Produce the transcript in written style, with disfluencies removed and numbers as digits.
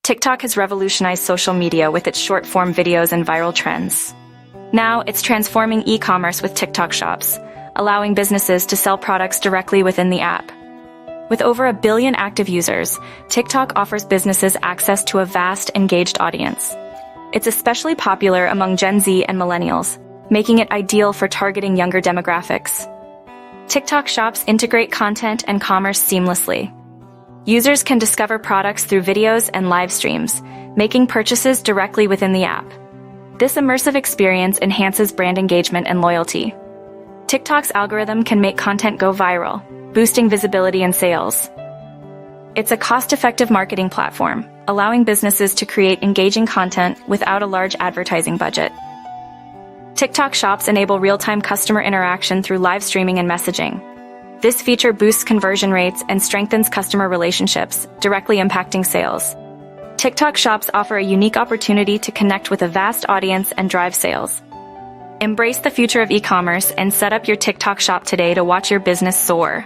TikTok has revolutionized social media with its short-form videos and viral trends. Now, it's transforming e-commerce with TikTok shops, allowing businesses to sell products directly within the app. With over 1 billion active users, TikTok offers businesses access to a vast, engaged audience. It's especially popular among Gen Z and millennials, making it ideal for targeting younger demographics. TikTok shops integrate content and commerce seamlessly. Users can discover products through videos and live streams, making purchases directly within the app. This immersive experience enhances brand engagement and loyalty. TikTok's algorithm can make content go viral, boosting visibility and sales. It's a cost-effective marketing platform, allowing businesses to create engaging content without a large advertising budget. TikTok shops enable real-time customer interaction through live streaming and messaging. This feature boosts conversion rates and strengthens customer relationships, directly impacting sales. TikTok shops offer a unique opportunity to connect with a vast audience and drive sales. Embrace the future of e-commerce and set up your TikTok shop today to watch your business soar.